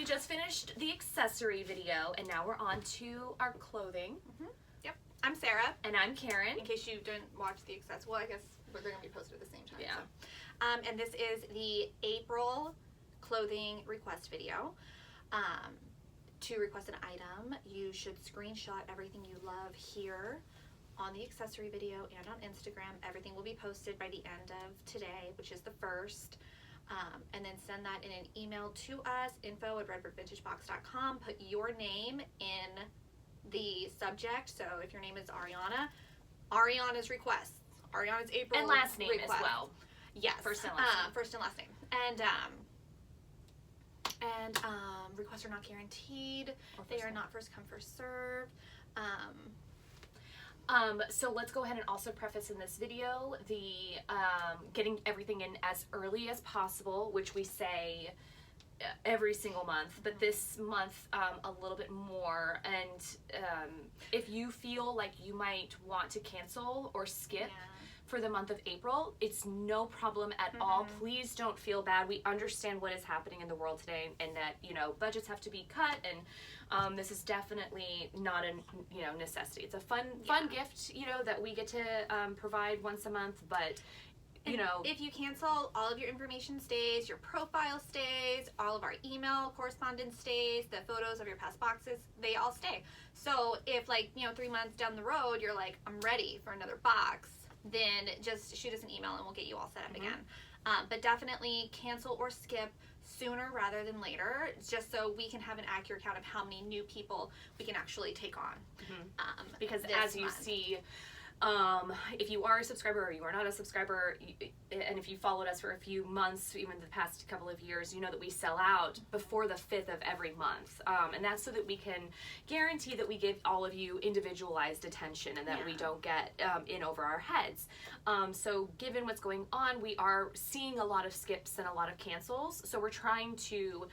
just finished the accessory video, and now we're on to our clothing. Yep. I'm Sarah. And I'm Karen. In case you didn't watch the accessories, well, I guess they're going to be posted at the same time. Yeah. So. And this is the April clothing request video. To request an item, you should screenshot everything you love here on the accessory video and on Instagram. Everything will be posted by the end of today, which is the 1st. And then send that in an email to us, info@redbirdvintagebox.com. Put your name in the subject. So if your name is Ariana, Ariana's requests. Ariana's April And last name request. as well. Yes. First and last name. First and last name. And requests are not guaranteed. They are not first come, first served. So let's go ahead and also preface in this video the getting everything in as early as possible, which we say every single month, but this month a little bit more. And if you feel like you might want to cancel or skip for the month of April, it's no problem at all. Please don't feel bad. We understand what is happening in the world today, and that, you know, budgets have to be cut, and this is definitely not a, you know, necessity. It's a fun gift, you know, that we get to provide once a month, but you know, if you cancel, all of your information stays, your profile stays, all of our email correspondence stays, the photos of your past boxes, they all stay. So if, like, you know, 3 months down the road, you're like, I'm ready for another box, then just shoot us an email and we'll get you all set up again. But definitely cancel or skip sooner rather than later, just so we can have an accurate count of how many new people we can actually take on. Because as you see, if you are a subscriber or you are not a subscriber, and if you followed us for a few months, even the past couple of years, you know that we sell out before the 5th of every month. And that's so that we can guarantee that we give all of you individualized attention, and that we don't get in over our heads. So given what's going on, we are seeing a lot of skips and a lot of cancels. So we're trying to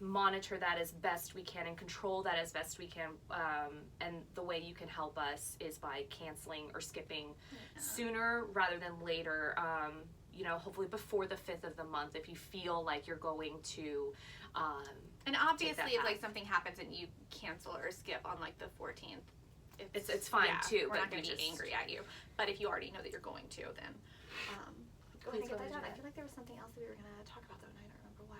monitor that as best we can and control that as best we can. And the way you can help us is by canceling or skipping sooner rather than later. You know, hopefully before the 5th of the month, if you feel like you're going to and obviously if like something happens and you cancel or skip on like the 14th, it's fine too. We're not going to be angry at you. But if you already know that you're going to, then go ahead and get that done. I feel like there was something else that we were going to talk about though, and I don't remember what.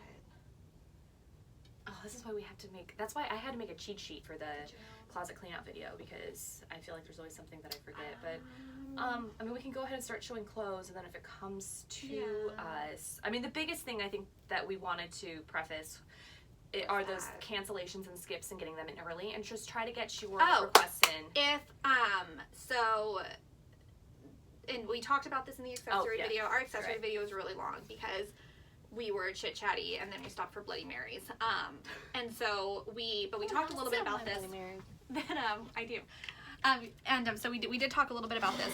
Oh, this is why we have to make, that's why I had to make a cheat sheet for the closet clean out video, because I feel like there's always something that I forget. But I mean, we can go ahead and start showing clothes, and then if it comes to us, I mean, the biggest thing I think that we wanted to preface are those cancellations and skips and getting them in early, and just try to get your requests in. If and we talked about this in the accessory video. Our accessory video is really long because we were chit-chatty and then we stopped for Bloody Marys. And so we talked a little bit about this. That I do. So we did talk a little bit about this.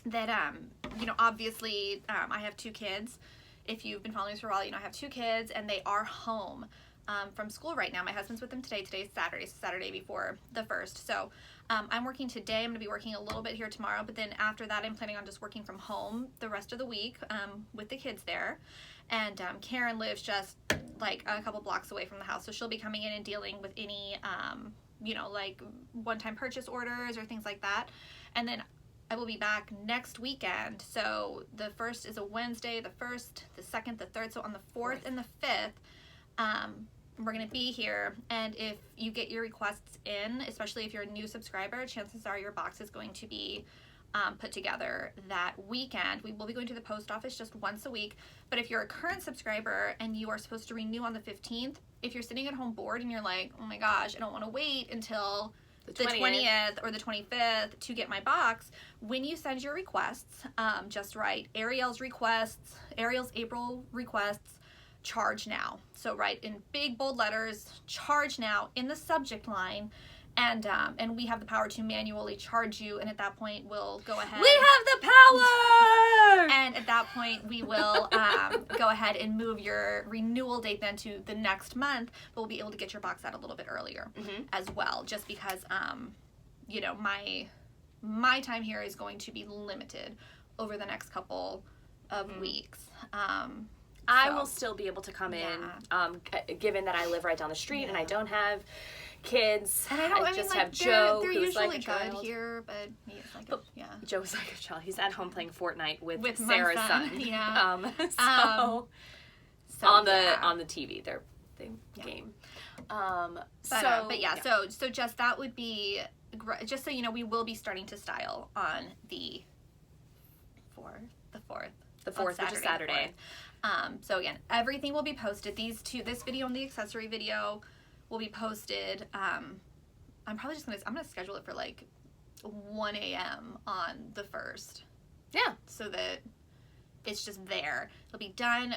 That you know, obviously I have 2 kids. If you've been following us for a while, you know I have 2 kids and they are home from school right now. My husband's with them today. Today's Saturday. It's Saturday before the 1st. So I'm working today. I'm going to be working a little bit here tomorrow, but then after that I'm planning on just working from home the rest of the week with the kids there. And Karen lives just like a couple blocks away from the house, so she'll be coming in and dealing with any you know, like one-time purchase orders or things like that. And then I will be back next weekend. So the 1st is a Wednesday, the 1st, the 2nd, the 3rd. So on the 4th and the 5th, we're going to be here. And if you get your requests in, especially if you're a new subscriber, chances are your box is going to be put together that weekend. We will be going to the post office just once a week. But if you're a current subscriber and you are supposed to renew on the 15th, if you're sitting at home bored and you're like, oh my gosh, I don't want to wait until the 20th or the 25th to get my box, when you send your requests, just write Ariel's requests, Ariel's April requests, charge now. So write in big bold letters, charge now in the subject line. And we have the power to manually charge you, and at that point we'll go ahead. We have the power! And at that point we will go ahead and move your renewal date then to the next month, but we'll be able to get your box out a little bit earlier as well, just because you know, my time here is going to be limited over the next couple of weeks. I will still be able to come in, given that I live right down the street and I don't have kids. And I just have Joe, they're who's usually like a child. Good here, but he's like Joe's like a child. He's at home playing Fortnite with Sarah's son. Yeah. So on the TV, they game. So just that would be just so you know, we will be starting to style on the 4th. The 4th, which is Saturday. So again, everything will be posted. This video and the accessory video will be posted. I'm probably just gonna schedule it for like 1 a.m. on the 1st. Yeah. So that it's just there. It'll be done.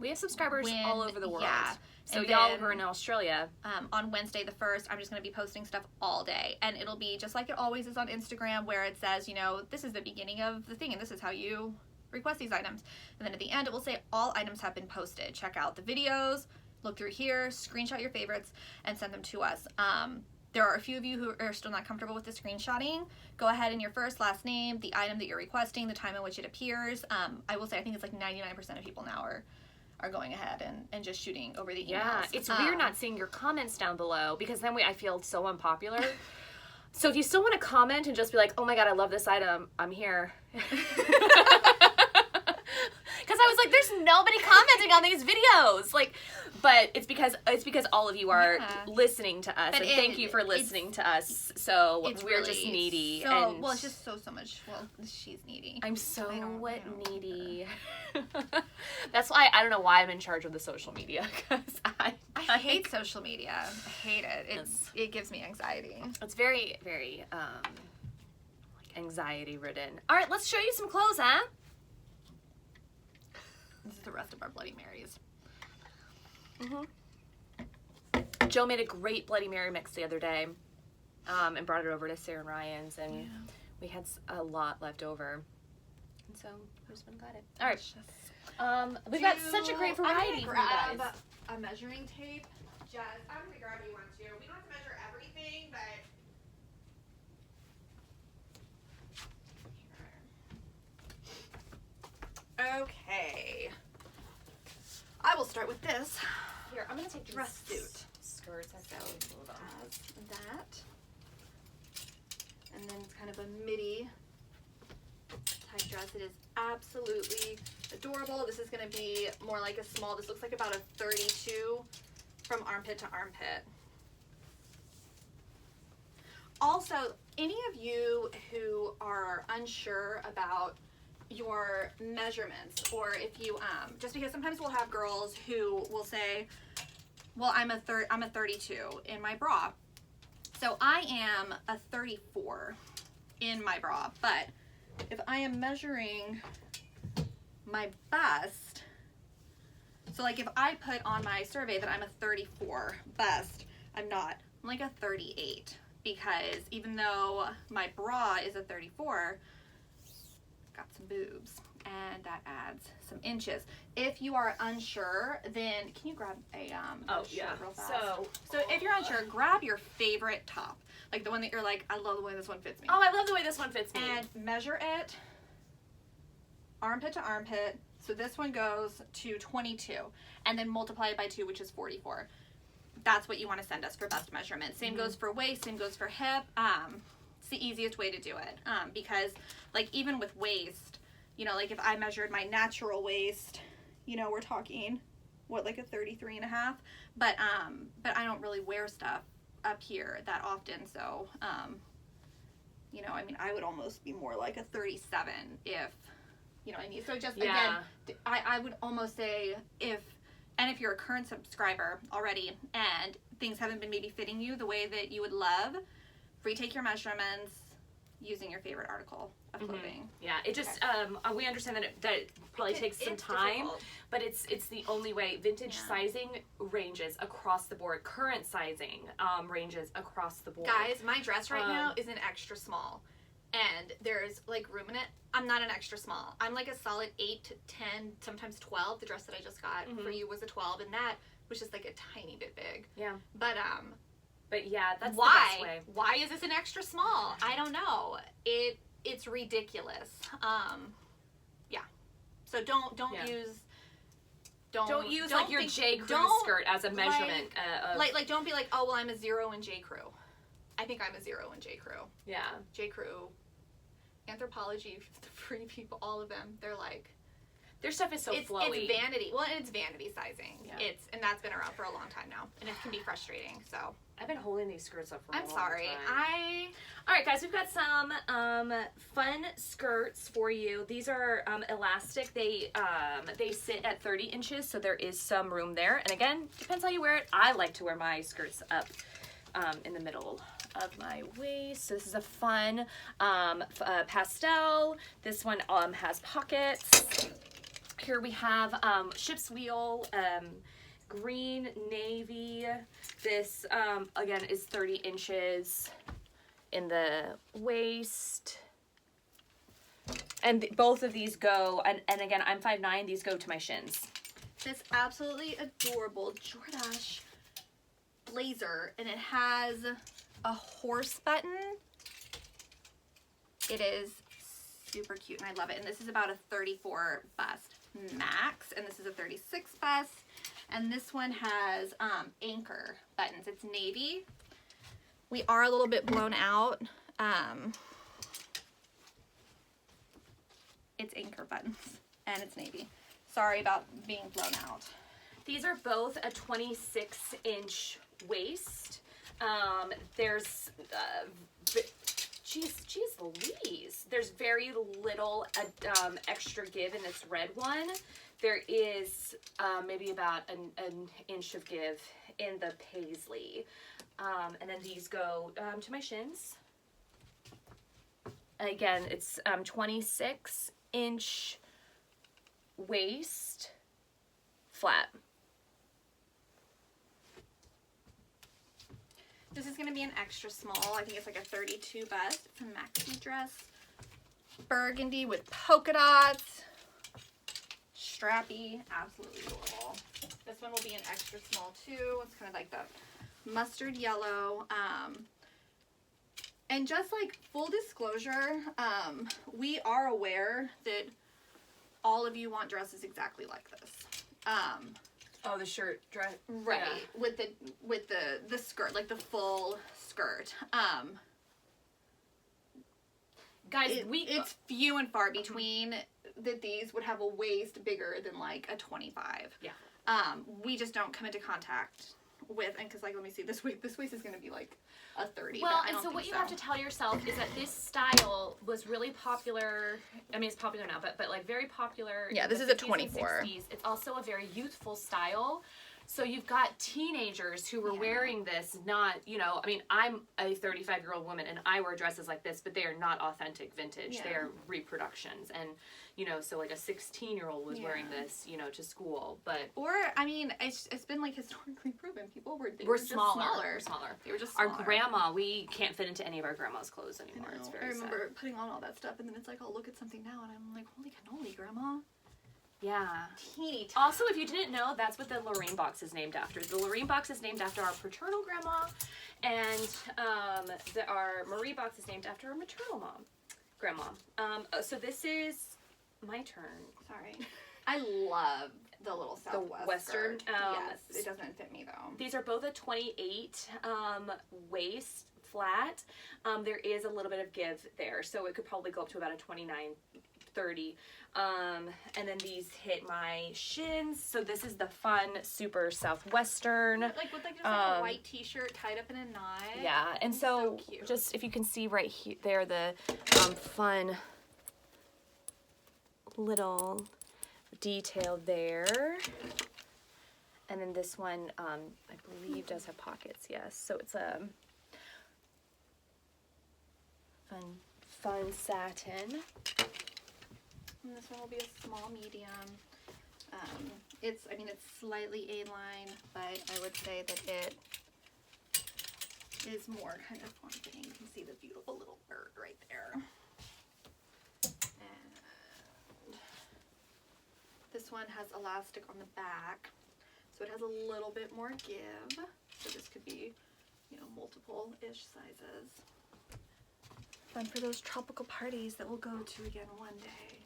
We have subscribers all over the world. Yeah. So y'all who are in Australia. On Wednesday the 1st, I'm just going to be posting stuff all day. And it'll be just like it always is on Instagram, where it says, this is the beginning of the thing and this is how you request these items. And then at the end it will say all items have been posted. Check out the videos, look through here, screenshot your favorites, and send them to us. There are a few of you who are still not comfortable with the screenshotting. Go ahead in your first, last name, the item that you're requesting, the time in which it appears. I will say I think it's like 99% of people now are going ahead and just shooting over the emails. Yeah, it's weird not seeing your comments down below, because then I feel so unpopular. So if you still want to comment and just be like, oh my god, I love this item, I'm here. Because I was like, there's nobody commenting on these videos. But it's because all of you are listening to us, and thank you for listening to us. So we're just needy. It's just so much. Well, she's needy. I'm so needy. That's why I don't know why I'm in charge of the social media, because I hate social media. I hate it. It gives me anxiety. It's very, very anxiety ridden. All right, let's show you some clothes, huh? This is the rest of our Bloody Marys. Joe made a great Bloody Mary mix the other day, and brought it over to Sarah and Ryan's, and we had a lot left over, and so we just went and got it. All right, we've got such a great variety for you guys. Grab a measuring tape. I'm gonna grab you one too. We don't have to measure everything, but. Okay. I will start with this. Here, I'm gonna take dress suit. Skirts. I've got that. And then it's kind of a midi type dress. It is absolutely adorable. This is gonna be more like a small. This looks like about a 32 from armpit to armpit. Also, any of you who are unsure about your measurements, or if you just because sometimes we'll have girls who will say, well, I'm a 32 in my bra, so I am a 34 in my bra, but if I am measuring my bust, so like if I put on my survey that I'm a 34 bust, I'm not. I'm like a 38, because even though my bra is a 34, got some boobs, and that adds some inches. If you are unsure, then can you grab a shirt real fast? So if you're unsure, grab your favorite top, like the one that you're like, I love the way this one fits me. Oh, I love the way this one fits me. And measure it armpit to armpit. So this one goes to 22, and then multiply it by 2, which is 44. That's what you want to send us for bust measurement. Same goes for waist, same goes for hip. It's the easiest way to do it, because like even with waist, like if I measured my natural waist, we're talking like a 33.5, but I don't really wear stuff up here that often, so I would almost be more like a 37 if what I mean. So just again, I would almost say if you're a current subscriber already and things haven't been maybe fitting you the way that you would love, retake your measurements using your favorite article of clothing. Yeah, it just we understand that it probably takes some time, difficult. But it's the only way. Vintage sizing ranges across the board. Current sizing ranges across the board. Guys, my dress right now is an extra small, and there's like room in it. I'm not an extra small. I'm like a solid 8 to 10, sometimes 12. The dress that I just got for you was a 12, and that was just like a tiny bit big. Yeah. But yeah, that's why? The best way. Why is this an extra small? I don't know. It's ridiculous. Yeah. So don't use Don't use like your J. Crew skirt as a measurement. Like don't be like, oh well, I'm a 0 in J. Crew. I think I'm a 0 in J. Crew. Yeah. J. Crew, Anthropology, the Free People, all of them. They're like, their stuff is so flowy. It's vanity. Well, it's vanity sizing. Yeah. And that's been around for a long time now, and it can be frustrating. So I've been holding these skirts up for a long time. I'm sorry. All right, guys, we've got some fun skirts for you. These are elastic. They sit at 30 inches, so there is some room there. And again, depends how you wear it. I like to wear my skirts up in the middle of my waist. So this is a fun pastel. This one has pockets. Here we have ship's wheel, green navy. This again is 30 inches in the waist. And both of these go, and again, I'm 5'9", these go to my shins. This absolutely adorable Jordache blazer, and it has a horse button. It is super cute, and I love it. And this is about a 34 bust max, and this is a 36 bust. And this one has anchor buttons. It's navy. We are a little bit blown out. It's anchor buttons, and it's navy. Sorry about being blown out. These are both a 26-inch waist. There's, geez Louise. There's very little extra give in this red one. There is maybe about an inch of give in the paisley. And then these go to my shins. Again, it's 26-inch waist, flat. This is going to be an extra small. I think it's like a 32 bust. It's a maxi dress. Burgundy with polka dots. Strappy. Absolutely adorable. This one will be an extra small too. It's kind of like the mustard yellow. And just like full disclosure, we are aware that all of you want dresses exactly like this. Oh, the shirt dress, right? Yeah. With the skirt, like the full skirt. Guys, it's few and far between that these would have a waist bigger than like a 25. Yeah. We just don't come into contact with, and because like let me see, this waist is going to be like a 30. Well, and so what you have to tell yourself is that this style was really popular. I mean, it's popular now, but like very popular. Yeah, this is a 24. It's also a very youthful style. So you've got teenagers who were wearing this, not, you know, I mean, I'm a 35-year-old woman and I wear dresses like this, but they are not authentic vintage. Yeah. They are reproductions. And, you know, so like a 16-year-old was wearing this, you know, to school. But or, I mean, it's been like historically proven. People were smaller. We're smaller. They were just smaller. Our grandma, we can't fit into any of our grandma's clothes anymore. It's very sad. I remember putting on all that stuff and then it's like, I'll look at something now and I'm like, holy cannoli, Grandma. Yeah. Teeny tiny. Also, if you didn't know, that's what the Lorraine box is named after. The Lorraine box is named after our paternal grandma, and our Marie box is named after our maternal grandma. So this is my turn. Sorry. I love the little Western. Yes, it doesn't fit me though. These are both a 28 waist flat. There is a little bit of give there, so it could probably go up to about a 29, 30. And then these hit my shins. So this is the fun, super Southwestern. Like with just like a white t-shirt tied up in a knot. Yeah, and so just if you can see right here, there, the fun little detail there. And then this one, I believe, does have pockets. Yes, so it's a fun satin. And this one will be a small medium. It's slightly A-line, but I would say that it is more kind of flaunting. You can see the beautiful little bird right there. And this one has elastic on the back, so it has a little bit more give. So this could be, you know, multiple-ish sizes. Fun for those tropical parties that we'll go to again one day.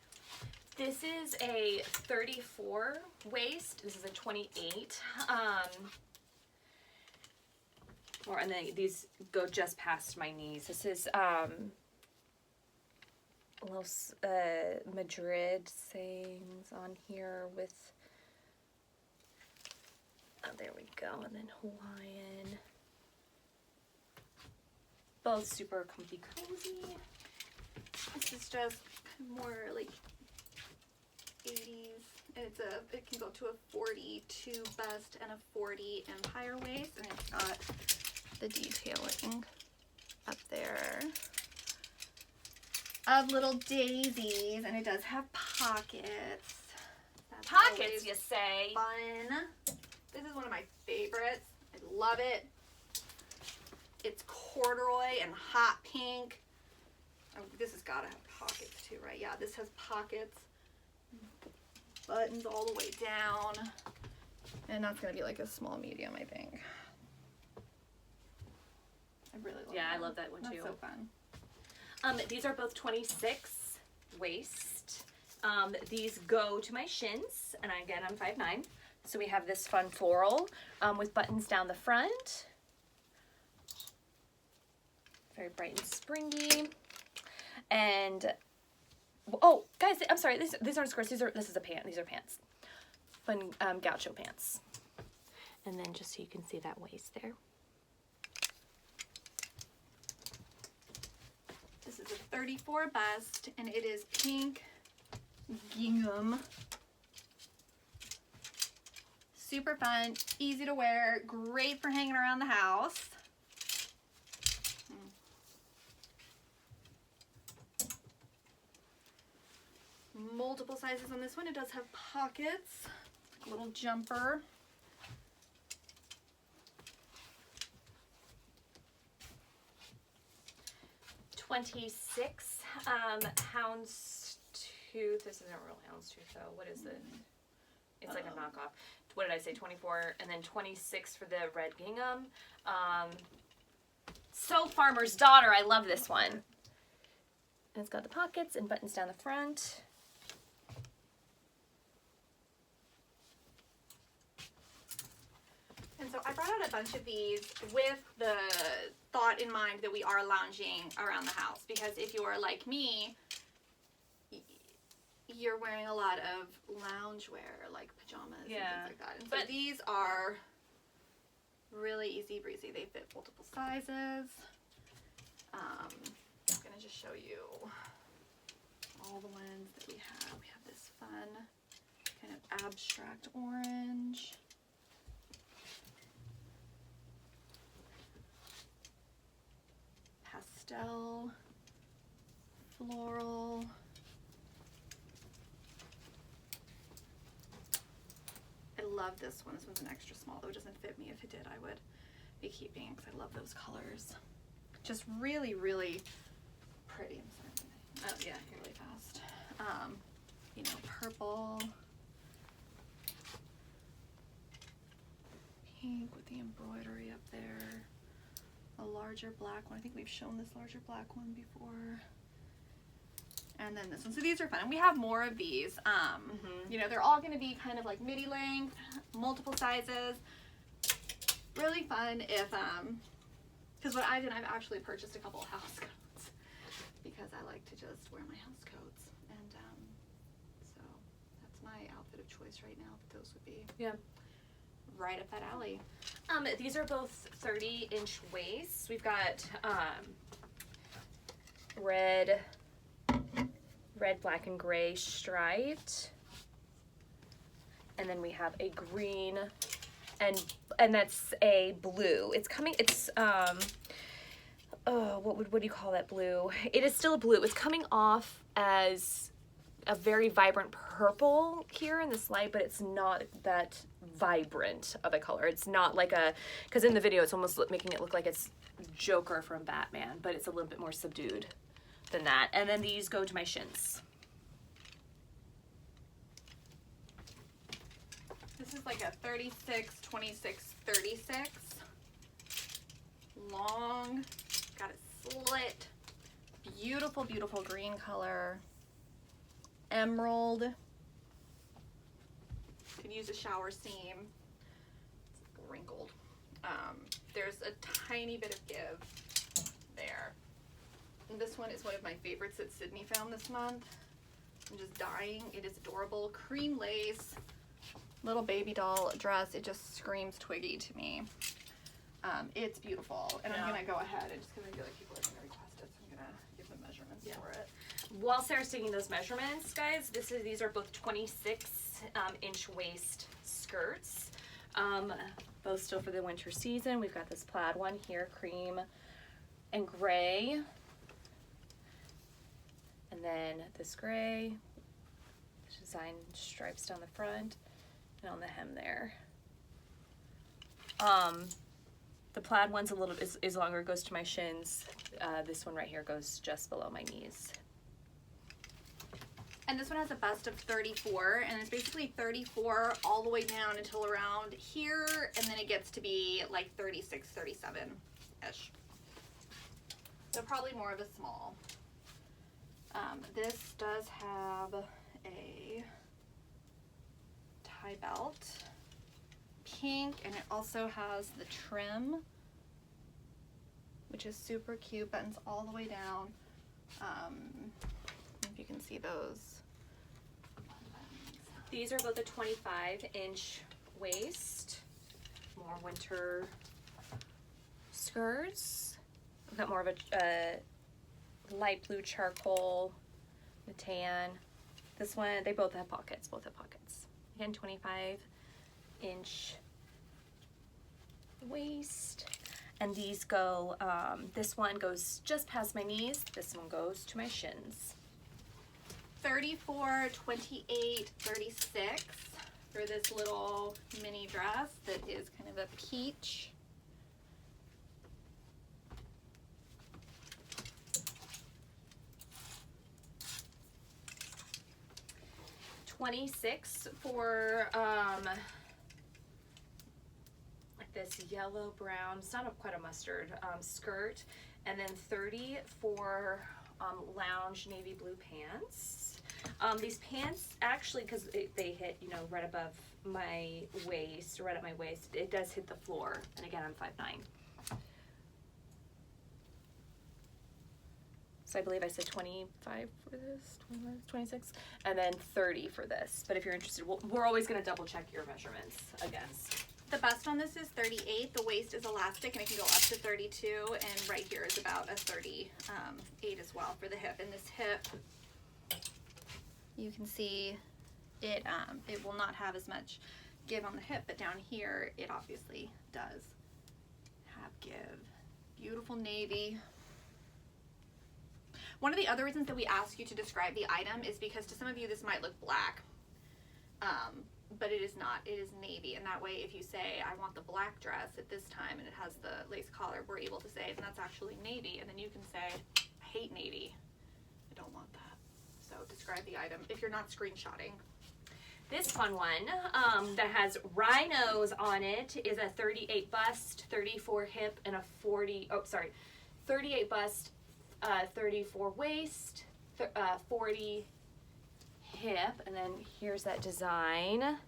This is a 34 waist. This is a 28. And then these go just past my knees. This is Los Madrid sayings on here with, oh, there we go, and then Hawaiian. Both super comfy, cozy. This is just more like 80s, and it can go to a 42 bust and a 40 empire waist, and it's got the detailing up there of little daisies, and it does have pockets. That's pockets, you say? Fun. This is one of my favorites. I love it. It's corduroy and hot pink. Oh, this has got to have pockets too, right? Yeah, this has pockets. Buttons all the way down. And that's going to be like a small medium, I think. I really love that. Yeah, I love that one too. That's so fun. These are both 26 waist. These go to my shins, and again, I'm 5'9". So we have this fun floral with buttons down the front. Very bright and springy. And, oh, guys, I'm sorry, these aren't skirts, this is a pant, these are pants. Fun gaucho pants. And then just so you can see that waist there. This is a 34 bust, and it is pink gingham. Super fun, easy to wear, great for hanging around the house. Multiple sizes on this one. It does have pockets, a little jumper. $26 houndstooth. This isn't real houndstooth though. What is it? It's like a knockoff. What did I say? 24, and then 26 for the red gingham. So Farmer's Daughter. I love this one. And it's got the pockets and buttons down the front. And so I brought out a bunch of these with the thought in mind that we are lounging around the house, because if you're like me, you're wearing a lot of loungewear, like pajamas and things like that. And so these are really easy breezy. They fit multiple sizes. I'm going to just show you all the ones that we have. We have this fun kind of abstract orange. Pastel, floral, I love this one. This one's an extra small, though it doesn't fit me. If it did, I would be keeping, because I love those colors. Just really, really pretty. I'm sorry. Oh yeah, really fast. You know, purple, pink with the embroidery up there. A larger black one. I think we've shown this larger black one before. And then this one. So these are fun. And we have more of these. You know, they're all going to be kind of like midi length, multiple sizes. Really fun if, because what I did, I've actually purchased a couple of house coats because I like to just wear my house coats. And so that's my outfit of choice right now. But those would be right up that alley. These are both 30-inch waists. We've got red, black, and gray striped, and then we have a green, and that's a blue. It's coming. It's what do you call that blue? It is still a blue. It's coming off as a very vibrant purple here in this light, but it's not that vibrant of a color. It's not like because in the video it's almost making it look like it's Joker from Batman, but it's a little bit more subdued than that. And then these go to my shins. This is like a 36, 26, 36. Long, got it slit. Beautiful, beautiful green color. emerald. Could use a shower seam. It's wrinkled. There's a tiny bit of give there. And this one is one of my favorites that Sydney found this month. I'm just dying. It is adorable. Cream lace, little baby doll dress. It just screams Twiggy to me. It's beautiful. And I'm gonna go ahead and just because I feel like people are gonna request it, so I'm gonna give them measurements for it. While Sarah's taking those measurements, guys, these are both 26-inch waist skirts. Both still for the winter season. We've got this plaid one here, cream and gray. And then this gray, design stripes down the front and on the hem there. The plaid one's a little is longer, it goes to my shins. This one right here goes just below my knees. And this one has a bust of 34, and it's basically 34 all the way down until around here, and then it gets to be like 36, 37-ish. So probably more of a small. This does have a tie belt, pink, and it also has the trim, which is super cute, buttons all the way down. If you can see those. These are both a 25-inch waist, more winter skirts. I've got more of a light blue charcoal, the tan. This one, they both have pockets, Again, 25-inch waist. And these go, this one goes just past my knees, this one goes to my shins. 34, 28, 36 for this little mini dress that is kind of a peach. $26 for like this yellow brown, it's not quite a mustard skirt, and then $30 for lounge navy blue pants. These pants actually, because they hit, you know, right above my waist, right at my waist, it does hit the floor. And again, I'm 5'9". So I believe I said 25 for this, 26, and then 30 for this. But if you're interested, we're always going to double check your measurements against. The bust on this is 38. The waist is elastic and it can go up to 32. And right here is about a 38 as well for the hip. And this hip, you can see it will not have as much give on the hip, but down here it obviously does have give. Beautiful navy. One of the other reasons that we ask you to describe the item is because to some of you this might look black, but it is not. It is navy, and that way if you say, I want the black dress at this time and it has the lace collar, we're able to say, then that's actually navy, and then you can say, I hate navy. I don't want that. So describe the item if you're not screenshotting. This fun one that has rhinos on it is a 38 bust, 34 hip, and a 38 bust, 34 waist, 40 hip, and then here's that design.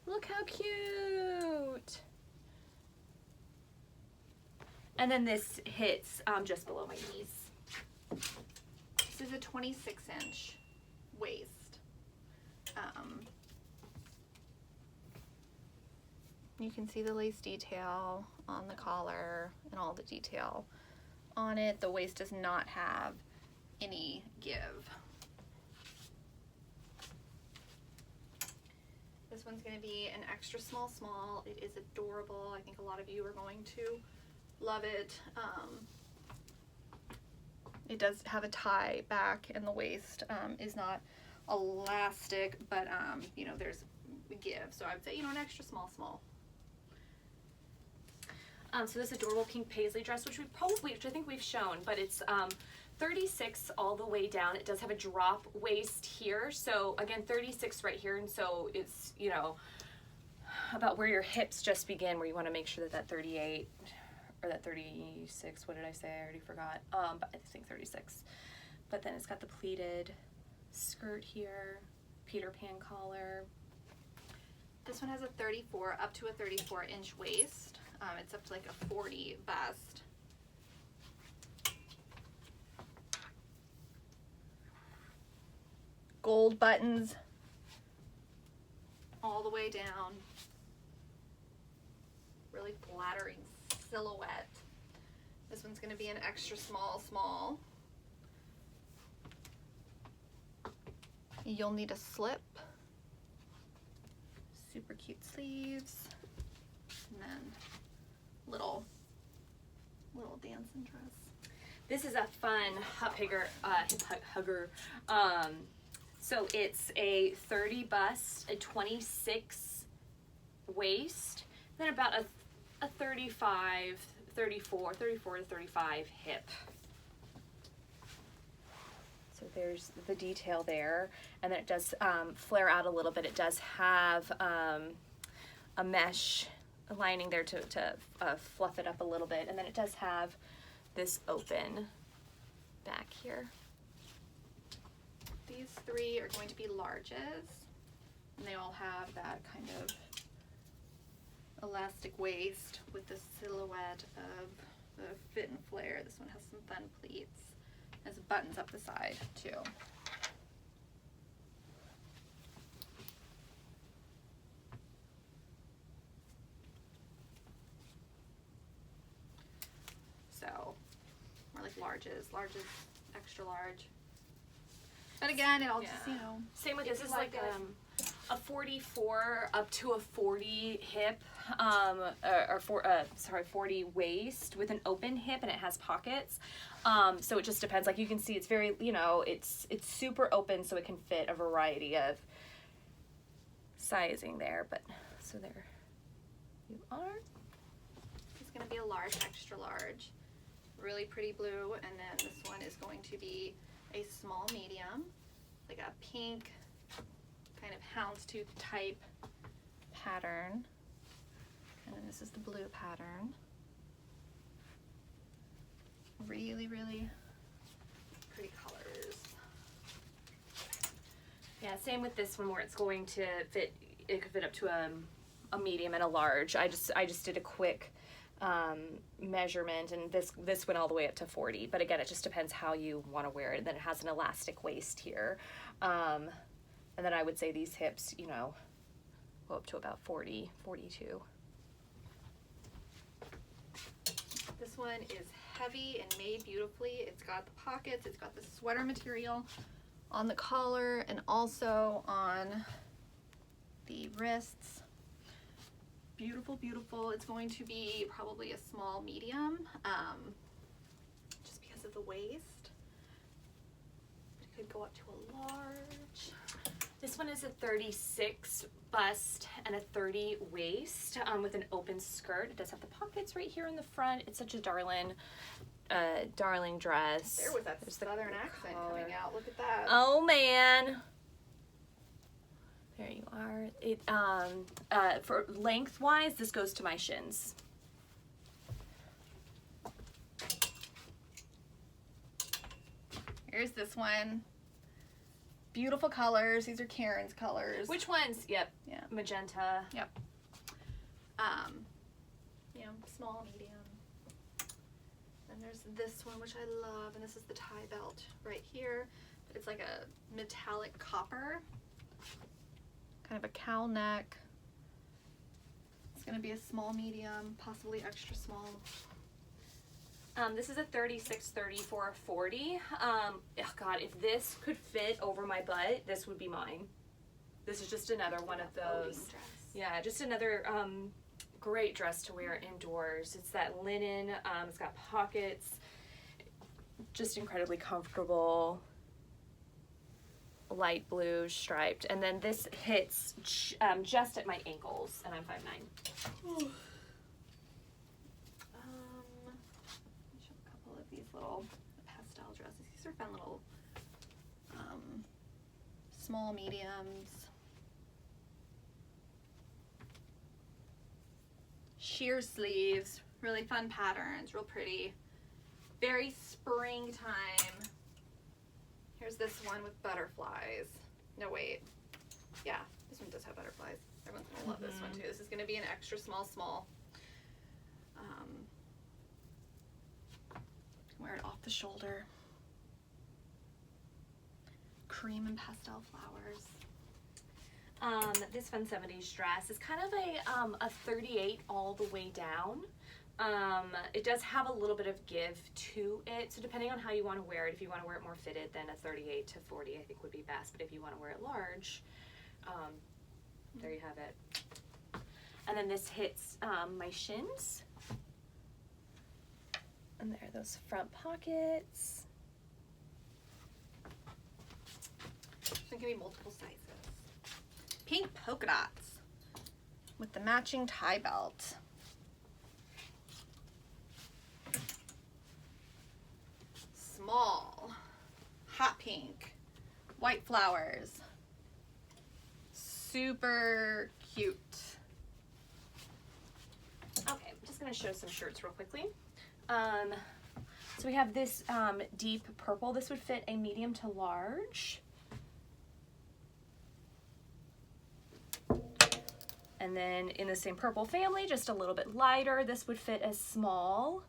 Look how cute. And then this hits just below my knees. This is a 26-inch waist. You can see the lace detail on the collar and all the detail on it. The waist does not have any give. This one's going to be an extra small. It is adorable. I think a lot of you are going to love it. It does have a tie back, and the waist is not elastic, but you know, there's a give. So I would say, you know, an extra small. So this adorable pink paisley dress, which I think we've shown, but it's 36 all the way down. It does have a drop waist here. So again, 36 right here. And so it's, you know, about where your hips just begin, where you want to make sure that that 38 or that 36, what did I say? I already forgot. But I think 36. But then it's got the pleated skirt here, Peter Pan collar. This one has a 34, up to a 34-inch waist. It's up to like a 40 bust. Gold buttons all the way down. Really flattering silhouette. This one's going to be an extra small. You'll need a slip. Super cute sleeves. And then little dancing dress. This is a fun hip hugger. So it's a 30 bust, a 26 waist, then about a 34 to 35 hip. So there's the detail there, and then it does flare out a little bit. It does have a mesh lining there to fluff it up a little bit, and then it does have this open back here. These three are going to be larges, and they all have that kind of elastic waist with the silhouette of the fit and flare. This one has some fun pleats. Has buttons up the side too. So more like larges, extra large. But again, it all just, you know. Same with this is like a 44 up to a 40 hip, 40 waist with an open hip, and it has pockets. So it just depends. Like you can see, it's very, you know, it's super open, so it can fit a variety of sizing there. But so there you are. It's going to be a large, extra large, really pretty blue, and then this one is going to be a small medium, like a pink kind of houndstooth type pattern, and then this is the blue pattern. Really pretty colors. Yeah, same with this one where it's going to fit. It could fit up to a medium and a large. I just did a quick measurement, and this went all the way up to 40, but again, it just depends how you want to wear it. And then it has an elastic waist here, and then I would say these hips, you know, go up to about 40, 42. This one is heavy and made beautifully. It's got the pockets, it's got the sweater material on the collar and also on the wrists. Beautiful. It's going to be probably a small medium, just because of the waist. It could go up to a large. This one is a 36 bust and a 30 waist with an open skirt. It does have the pockets right here in the front. It's such a darling dress. There was that southern accent coming out. Look at that. Oh man. There you are. It for lengthwise, this goes to my shins. Here's this one. Beautiful colors. These are Karen's colors. Which ones? Yep. Yeah. Magenta. Yep. You know, small, medium. And there's this one, which I love, and this is the tie belt right here. It's like a metallic copper. Kind of a cowl neck. It's going to be a small, medium, possibly extra small. This is a 36, 34, 40. Oh God, if this could fit over my butt, this would be mine. This is just another one of those. Dress. Yeah, just another great dress to wear indoors. It's that linen. It's got pockets. Just incredibly comfortable. Light blue striped, and then this hits just at my ankles, and I'm 5'9". Let me show a couple of these little pastel dresses. These are fun little small mediums. Sheer sleeves, really fun patterns, real pretty. Very springtime. Here's this one with butterflies. No, wait. Yeah, this one does have butterflies. Everyone's gonna love this one too. This is gonna be an extra small. Wear it off the shoulder. Cream and pastel flowers. This fun 70s dress is kind of a 38 all the way down. It does have a little bit of give to it, so depending on how you want to wear it, if you want to wear it more fitted, then a 38 to 40 I think would be best, but if you want to wear it large, there you have it. And then this hits my shins. And there are those front pockets. So it can be multiple sizes. Pink polka dots with the matching tie belt. Small, hot pink, white flowers. Super cute. Okay, I'm just gonna show some shirts real quickly. So we have this deep purple. This would fit a medium to large. And then in the same purple family, just a little bit lighter, this would fit as small.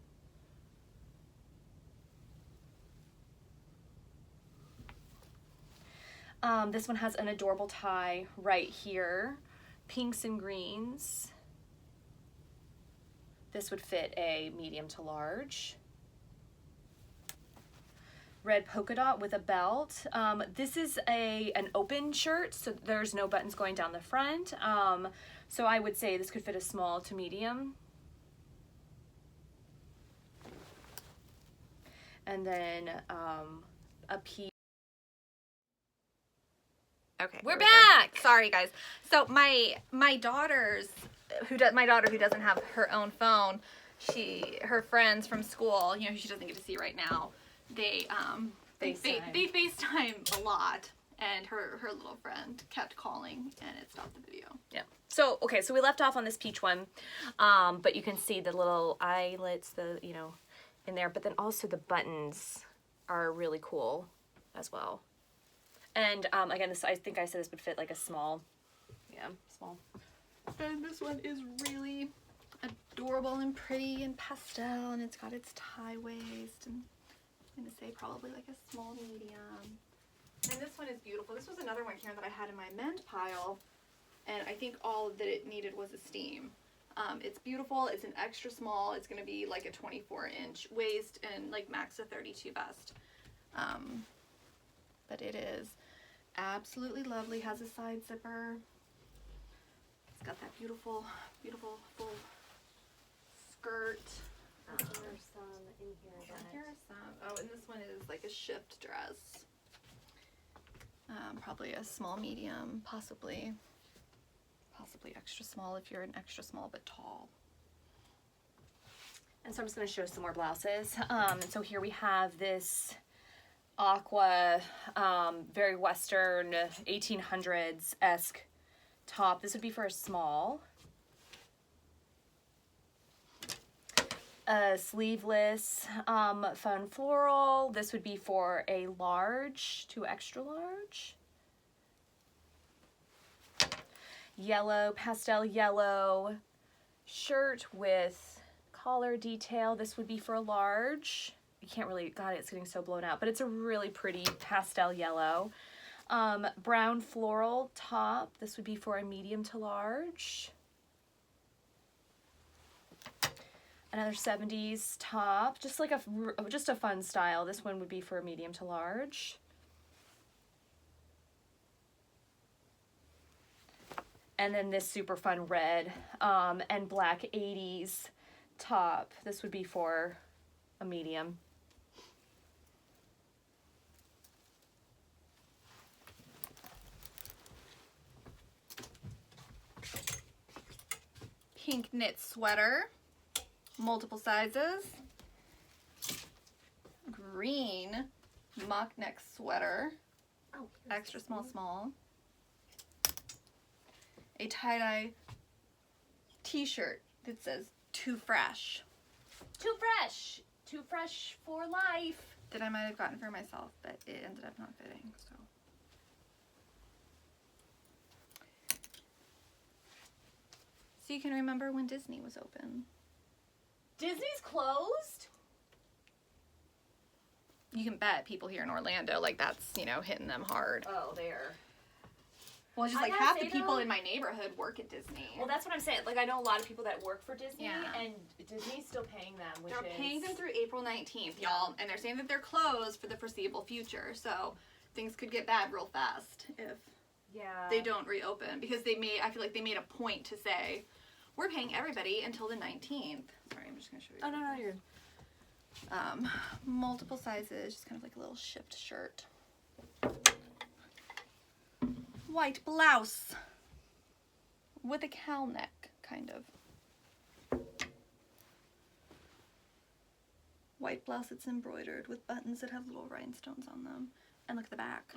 This one has an adorable tie right here, pinks and greens. This would fit a medium to large. Red polka dot with a belt. This is an open shirt, so there's no buttons going down the front. So I would say this could fit a small to medium. And then a piece. Okay, we're back. Sorry, guys. So my daughter who doesn't have her own phone, her friends from school, you know, she doesn't get to see right now. They FaceTime a lot, and her little friend kept calling, and it stopped the video. Yeah. So okay, so we left off on this peach one, but you can see the little eyelets, in there. But then also the buttons are really cool as well. And again, I think I said this would fit like a small. Yeah, small. And this one is really adorable and pretty and pastel, and it's got its tie waist, and I'm going to say probably like a small medium. And this one is beautiful. This was another one here that I had in my mend pile, and I think all that it needed was a steam. It's beautiful. It's an extra small. It's going to be like a 24-inch waist and like max a 32 bust. But it is absolutely lovely. Has a side zipper. It's got that beautiful, beautiful full skirt. There's some in here. Here are some. Oh, and this one is like a shift dress. Probably a small medium, possibly extra small if you're an extra small but tall. And so I'm just going to show some more blouses. And so here we have this aqua, very Western, 1800s-esque top. This would be for a small. A sleeveless, fun floral. This would be for a large to extra large. Yellow, pastel yellow shirt with collar detail. This would be for a large. You can't really, God, it's getting so blown out, but it's a really pretty pastel yellow. Brown floral top. This would be for a medium to large. Another 70s top, just like just a fun style. This one would be for a medium to large. And then this super fun red and black 80s top. This would be for a medium. Pink knit sweater, multiple sizes. Green mock neck sweater, extra small. A tie-dye t-shirt that says "Too fresh." Too fresh. Too fresh for life. that I might have gotten for myself, but it ended up not fitting, so. So you can remember when Disney was open. Disney's closed? You can bet people here in Orlando, like, that's, you know, hitting them hard. Oh, there. Well, it's just like half the people in my neighborhood work at Disney. Well, that's what I'm saying. Like, I know a lot of people that work for Disney, and Disney's still paying them, which they're paying them through April 19th, y'all, and they're saying that they're closed for the foreseeable future, so things could get bad real fast if they don't reopen, because I feel like they made a point to say, we're paying everybody until the 19th. Sorry, I'm just going to show you. Oh, no, you're... Multiple sizes, just kind of like a little shipped shirt. White blouse with a cowl neck, kind of. White blouse that's embroidered with buttons that have little rhinestones on them. And look at the back.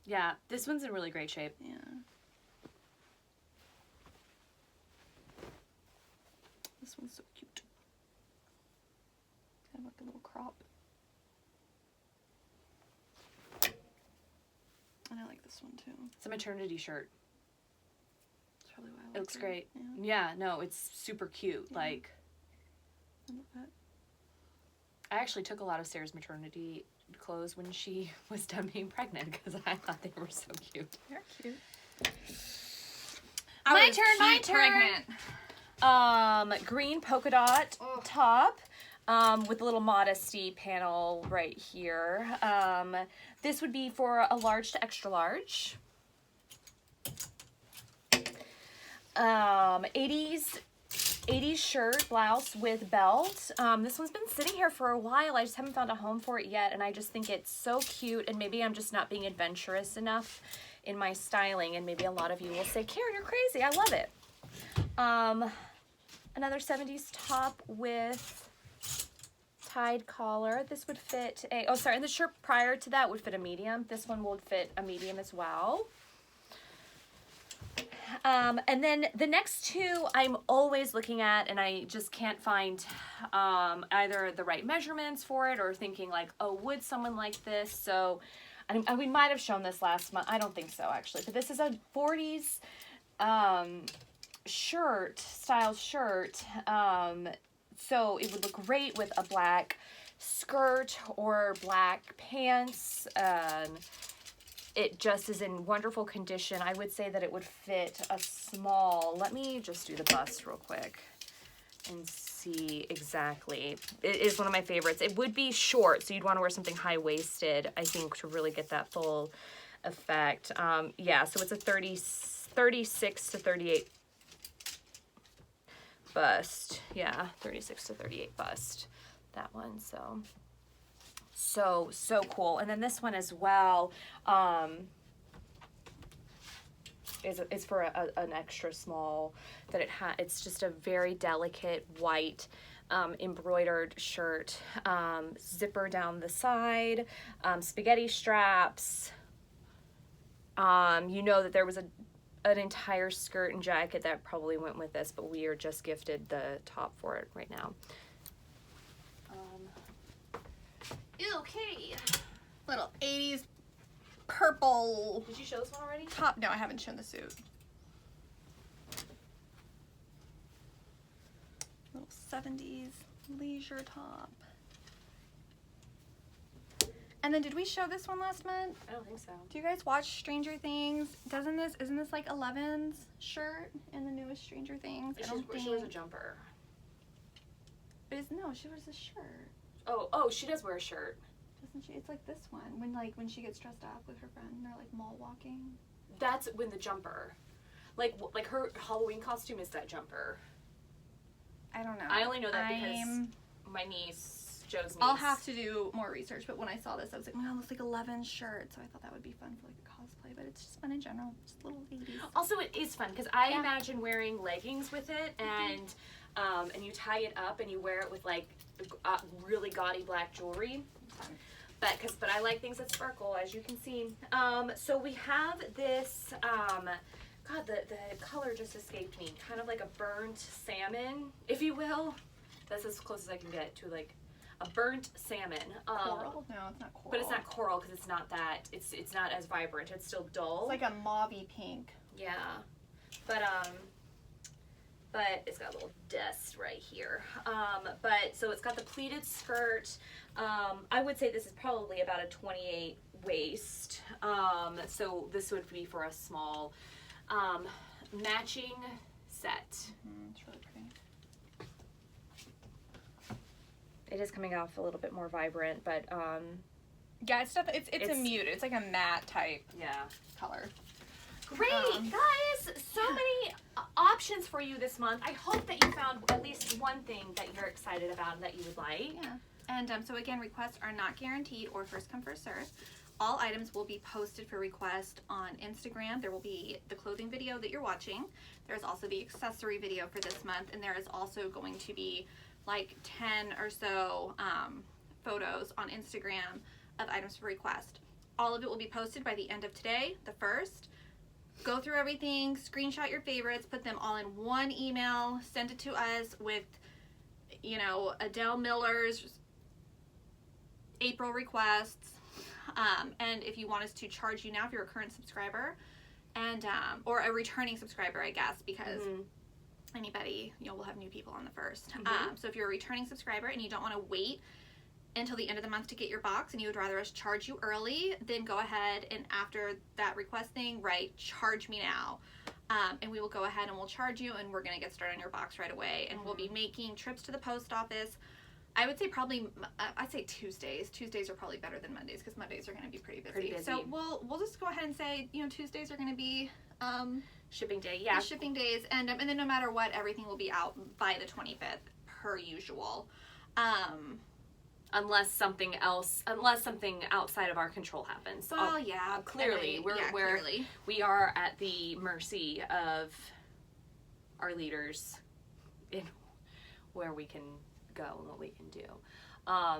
Yeah, this one's in really great shape. Yeah. This one's so cute. Kind of like a little crop. And I like this one too. It's a maternity shirt. That's probably why I like it. Looks great. Yeah. No, it's super cute. Yeah. Like, I love that. I actually took a lot of Sarah's maternity clothes when she was done being pregnant because I thought they were so cute. They're cute. My turn. Green polka dot top. With a little modesty panel right here. This would be for a large to extra large. 80s shirt, blouse with belt. This one's been sitting here for a while. I just haven't found a home for it yet, and I just think it's so cute, and maybe I'm just not being adventurous enough in my styling, and maybe a lot of you will say, Karen, you're crazy. I love it. Another 70s top with tied collar. This would fit a, and the shirt prior to that would fit a medium. This one would fit a medium as well. And then the next two I'm always looking at, and I just can't find either the right measurements for it or thinking like, oh, would someone like this? So we might have shown this last month. I don't think so, actually. But this is a 40s style shirt. So it would look great with a black skirt or black pants. It just is in wonderful condition. I would say that it would fit a small. Let me just do the bust real quick and see exactly. It is one of my favorites. It would be short, so you'd want to wear something high-waisted, I think, to really get that full effect. Yeah, so it's a 36 to 38 bust. Yeah, 36 to 38 bust. That one, so cool. And then this one as well is for an extra small that it's just a very delicate white embroidered shirt, zipper down the side, spaghetti straps. You know that there was an entire skirt and jacket that probably went with this, but we are just gifted the top for it right now. Okay. Little 80s purple. Did you show this one already? Top. No, I haven't shown the suit. Little 70s leisure top. And then did we show this one last month? I don't think so. Do you guys watch Stranger Things? Isn't this like Eleven's shirt in the newest Stranger Things? She wears a jumper. No, she wears a shirt. Oh, she does wear a shirt. Doesn't she? It's like this one. When she gets dressed up with her friend and they're like mall walking. That's when the jumper. Like her Halloween costume is that jumper. I don't know. I only know that because my niece, Joe's niece. I'll have to do more research, but when I saw this, I was like, oh my god, it looks like 11's shirt. So I thought that would be fun for like a cosplay, but it's just fun in general. Just little 80s. Also, it is fun because I imagine wearing leggings with it and you tie it up and you wear it with like really gaudy black jewelry. But I like things that sparkle, as you can see. So we have this, God, the color just escaped me. Kind of like a burnt salmon, if you will. That's as close as I can get to like a burnt salmon. Coral? No, it's not coral. But it's not coral because it's not that. It's not as vibrant. It's still dull. It's like a mauvey pink. Yeah, but it's got a little dust right here. But so it's got the pleated skirt. I would say this is probably about a 28 waist. So this would be for a small matching set. It's really pretty. It is coming off a little bit more vibrant, but yeah, it's a muted. It's like a matte type color. Great, guys! So many options for you this month. I hope that you found at least one thing that you're excited about and that you would like. Yeah. And so again, requests are not guaranteed or first come, first serve. All items will be posted for request on Instagram. There will be the clothing video that you're watching. There's also the accessory video for this month, and there is also going to be like 10 or so photos on Instagram of items for request. All of it will be posted by the end of today, the 1st. Go through everything, screenshot your favorites, put them all in one email, send it to us with, you know, Adele Miller's April requests. And if you want us to charge you now if you're a current subscriber, and or a returning subscriber, I guess, because anybody, you know, we'll have new people on the 1st. So if you're a returning subscriber and you don't want to wait until the end of the month to get your box and you would rather us charge you early, then go ahead and after that request thing, write charge me now. And we will go ahead and we'll charge you, and we're going to get started on your box right away. And we'll be making trips to the post office. I would say probably, I'd say Tuesdays. Tuesdays are probably better than Mondays because Mondays are going to be pretty busy. So we'll just go ahead and say, you know, Tuesdays are going to be shipping day. Yeah. The shipping days, and then no matter what, everything will be out by the 25th per usual. Unless something outside of our control happens. Well, yeah, clearly we are at the mercy of our leaders in where we can go and what we can do.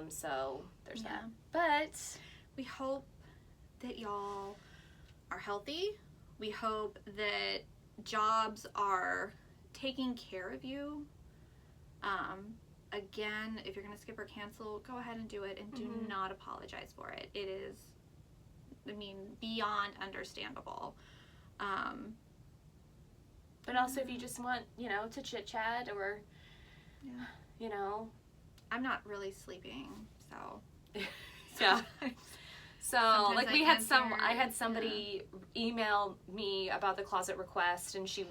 So there's that. But we hope that y'all are healthy. We hope that jobs are taking care of you. Again, if you're going to skip or cancel, go ahead and do it, and do not apologize for it. It is, I mean, beyond understandable. But also if you just want, you know, to chit-chat or, you know. I'm not really sleeping, so. Yeah. So, sometimes like I had somebody email me about the closet request, and she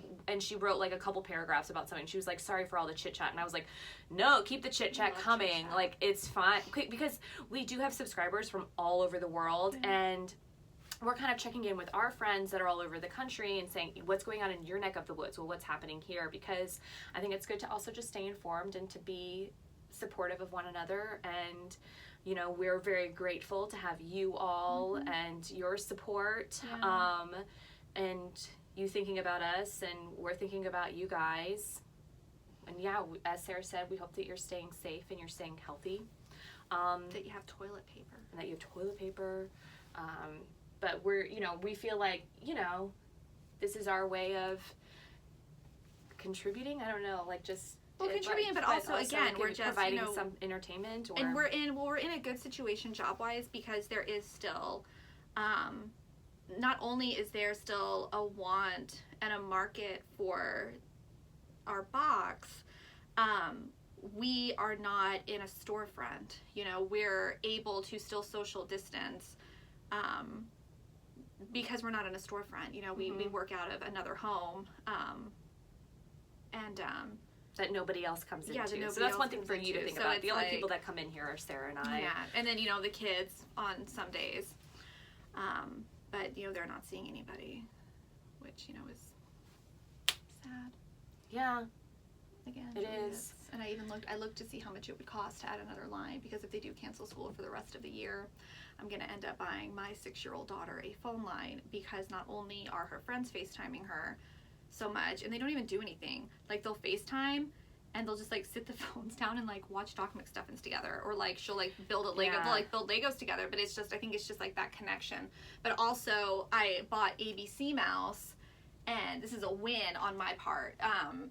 wrote like a couple paragraphs about something. She was like, sorry for all the chit chat. And I was like, no, keep the chit chat coming. Chit-chat. Like, it's fine. Because we do have subscribers from all over the world, and we're kind of checking in with our friends that are all over the country and saying, what's going on in your neck of the woods? Well, what's happening here? Because I think it's good to also just stay informed and to be supportive of one another. And you know, we're very grateful to have you all and your support, and you thinking about us, and we're thinking about you guys. And yeah, as Sarah said, we hope that you're staying safe and you're staying healthy. That you have toilet paper. And that you have toilet paper. But we're, you know, we feel like, you know, this is our way of contributing. I don't know, like just... Well, contributing, but also again, we're just providing some entertainment. And we're in a good situation job-wise because there is still, not only is there still a want and a market for our box, we are not in a storefront. You know, we're able to still social distance because we're not in a storefront. You know, we work out of another home, that nobody else comes into. So that's one thing for you to think about. The only people that come in here are Sarah and I. Yeah, and then, you know, the kids on some days. But, you know, they're not seeing anybody, which, you know, is sad. Yeah. Again, it is. And I looked to see how much it would cost to add another line, because if they do cancel school for the rest of the year, I'm going to end up buying my 6-year-old daughter a phone line, because not only are her friends FaceTiming her so much, and they don't even do anything. Like, they'll FaceTime and they'll just like sit the phones down and like watch Doc McStuffins together, or like she'll like build a Lego, they'll like build Legos together. But it's just, I think it's just like that connection. But also I bought ABC Mouse, and this is a win on my part,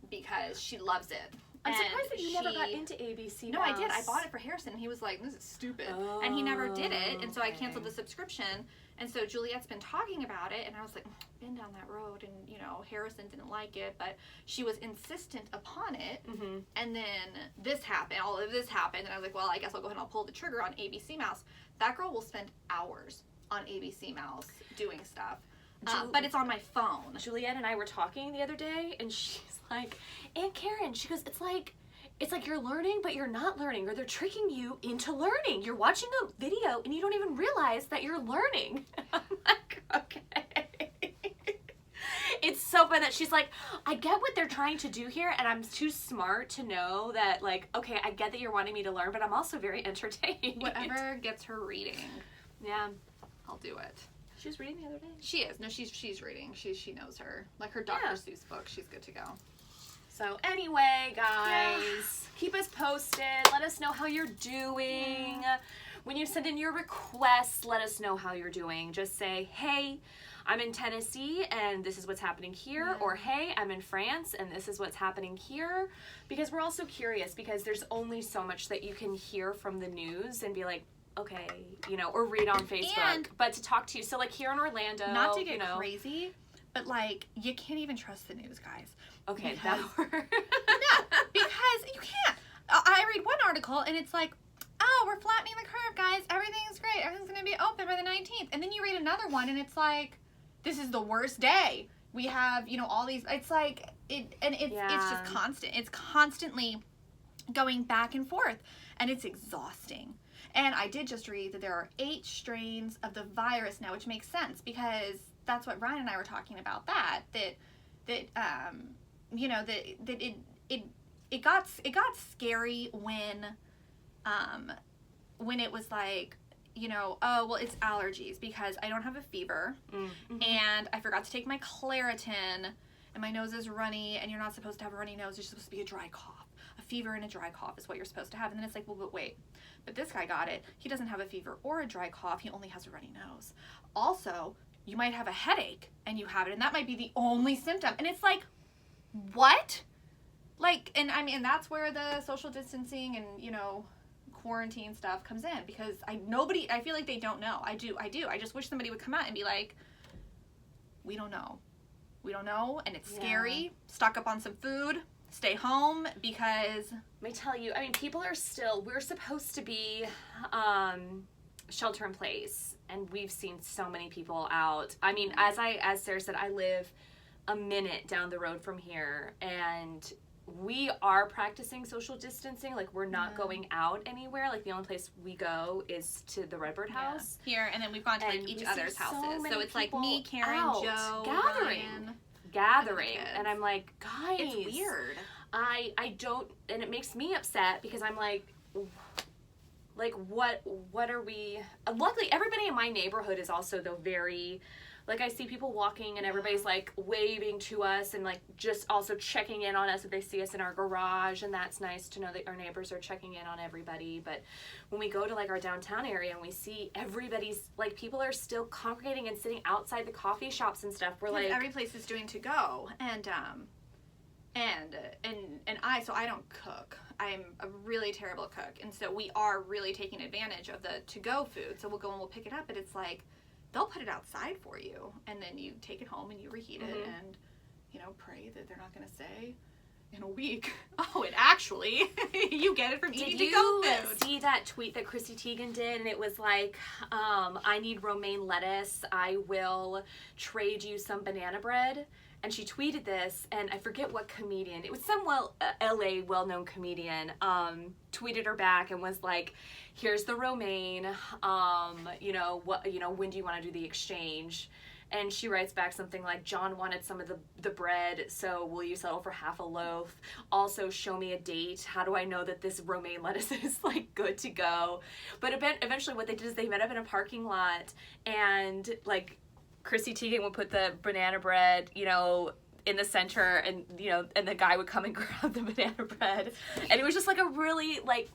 because she loves it. I'm surprised that you never got into ABC No, Mouse. I did. I bought it for Harrison. He was like, this is stupid. Oh, and he never did it. And so I canceled the subscription. And so Juliet's been talking about it. And I was like, been down that road. And, you know, Harrison didn't like it. But she was insistent upon it. Mm-hmm. And then this happened. All of this happened. And I was like, well, I guess I'll go ahead and I'll pull the trigger on ABC Mouse. That girl will spend hours on ABC Mouse doing stuff. But it's on my phone. Juliet and I were talking the other day, and she's like, Aunt Karen, she goes, it's like you're learning, but you're not learning, or they're tricking you into learning. You're watching a video, and you don't even realize that you're learning. I'm like, okay. It's so fun that she's like, I get what they're trying to do here, and I'm too smart to know that, like, okay, I get that you're wanting me to learn, but I'm also very entertained. Whatever gets her reading. Yeah. I'll do it. She was reading the other day. She is. No, she's reading. She knows her. Like her Dr. Seuss book. She's good to go. So anyway, guys, keep us posted. Let us know how you're doing. Yeah. When you send in your requests, let us know how you're doing. Just say, hey, I'm in Tennessee and this is what's happening here. Yeah. Or, hey, I'm in France and this is what's happening here. Because we're also curious, because there's only so much that you can hear from the news and be like, okay, you know, or read on Facebook, but to talk to you. So, like, here in Orlando, not to get crazy, but, like, you can't even trust the news, guys. Okay, that word. No, because you can't. I read one article, and it's like, oh, we're flattening the curve, guys. Everything's great. Everything's going to be open by the 19th. And then you read another one, and it's like, this is the worst day. We have, you know, all these, it's like, it's just constant. It's constantly going back and forth, and it's exhausting. And I did just read that there are 8 strains of the virus now, which makes sense because that's what Ryan and I were talking about. You know, that it got scary when it was like, you know, oh well, it's allergies because I don't have a fever, and I forgot to take my Claritin, and my nose is runny, and you're not supposed to have a runny nose. You're supposed to be a dry cough. A fever and a dry cough is what you're supposed to have. And then it's like, well, but wait. But this guy got it. He doesn't have a fever or a dry cough. He only has a runny nose. Also, you might have a headache and you have it, and that might be the only symptom. And it's like, what? Like, and I mean, that's where the social distancing and, you know, quarantine stuff comes in, because I feel like they don't know. I do. I just wish somebody would come out and be like, we don't know. We don't know, and it's scary. Stock up on some food. Stay home, because let me tell you, I mean, we're supposed to be shelter in place, and we've seen so many people out. I mean, as Sarah said, I live a minute down the road from here, and we are practicing social distancing. Like, we're not going out anywhere. Like, the only place we go is to the Redbird house here, and then we've gone to like each other's houses. So it's like me, Karen, Joe, gathering, and I'm like, guys, it's weird. I don't, and it makes me upset because I'm like what are we? Luckily, everybody in my neighborhood is also though very, like, I see people walking and everybody's like waving to us and like just also checking in on us if they see us in our garage, and that's nice to know that our neighbors are checking in on everybody. But when we go to like our downtown area and we see everybody's like, people are still congregating and sitting outside the coffee shops and stuff, we're like, every place is doing to go, and I don't cook. I'm a really terrible cook, and so we are really taking advantage of the to-go food. So we'll go and we'll pick it up, but it's like, they'll put it outside for you, and then you take it home and you reheat it, and, you know, pray that they're not going to say in a week, oh, it actually, you get it from eating to-go food. Did you see that tweet that Chrissy Teigen did? And it was like, I need romaine lettuce. I will trade you some banana bread. And she tweeted this, and I forget what comedian. It was some LA well-known comedian. Tweeted her back and was like, "Here's the romaine. When do you want to do the exchange?" And she writes back something like, "John wanted some of the bread, so will you settle for half a loaf? Also, show me a date. How do I know that this romaine lettuce is like good to go?" But eventually, what they did is they met up in a parking lot, and like, Chrissy Teigen would put the banana bread, you know, in the center, and, you know, and the guy would come and grab the banana bread. And it was just like a really, like,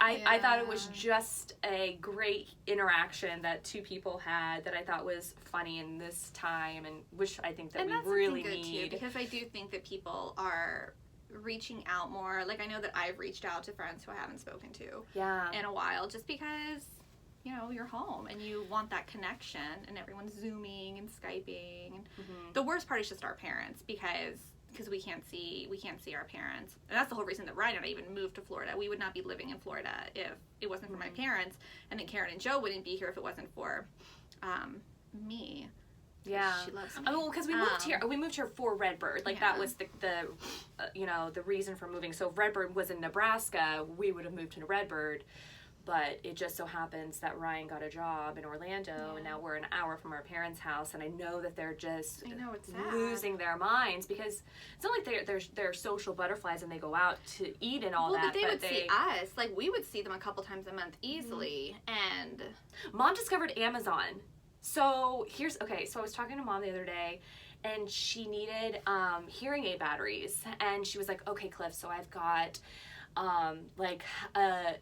I thought it was just a great interaction that two people had that I thought was funny in this time, and which I think that we really need. Too, because I do think that people are reaching out more. Like, I know that I've reached out to friends who I haven't spoken to in a while, just because, you know, you're home and you want that connection, and everyone's Zooming and Skyping. And the worst part is just our parents, because we can't see our parents. And that's the whole reason that Ryan and I even moved to Florida. We would not be living in Florida if it wasn't for my parents, and then Karen and Joe wouldn't be here if it wasn't for me. Yeah, she loves me. I mean, because we moved here for Redbird. Like, that was the you know, the reason for moving. So if Redbird was in Nebraska, we would have moved to Redbird. But it just so happens that Ryan got a job in Orlando, and now we're an hour from our parents' house, and I know that they're just losing their minds, because it's not like they're social butterflies and they go out to eat and all that. But they would see us. Like, we would see them a couple times a month easily, and... Mom discovered Amazon. So I was talking to Mom the other day, and she needed hearing aid batteries, and she was like, okay, Cliff, so I've got...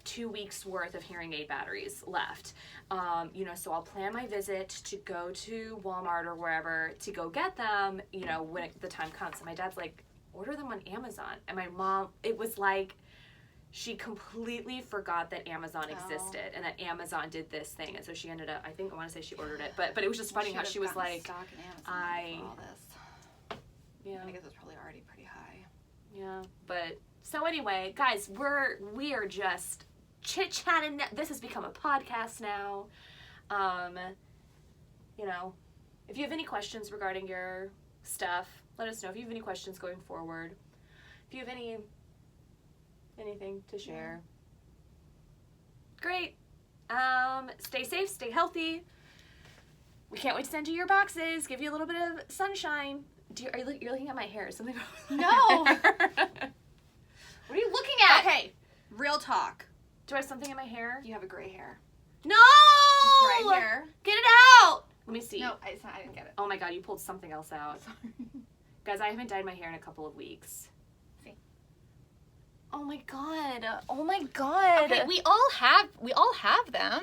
2 weeks worth of hearing aid batteries left. You know, so I'll plan my visit to go to Walmart or wherever to go get them, you know, when the time comes. And my dad's like, order them on Amazon. And my mom, it was like, she completely forgot that Amazon existed and that Amazon did this thing. And so she ended up, I want to say she ordered it, but it was just funny how she was like, all this. Yeah. I guess it's probably already pretty high. Yeah, but... So anyway, guys, we are just chit-chatting. This has become a podcast now. You know, if you have any questions regarding your stuff, let us know. If you have any questions going forward, if you have anything to share, great. Stay safe, stay healthy. We can't wait to send you your boxes. Give you a little bit of sunshine. You're looking at my hair? Is something wrong with my hair? What are you looking at? Okay, real talk. Do I have something in my hair? You have a gray hair. No! It's right here. Get it out! Let me see. No, I didn't get it. Oh my god, you pulled something else out. Sorry. Guys, I haven't dyed my hair in a couple of weeks. See? Oh my god. Oh my god. Okay, we all have them.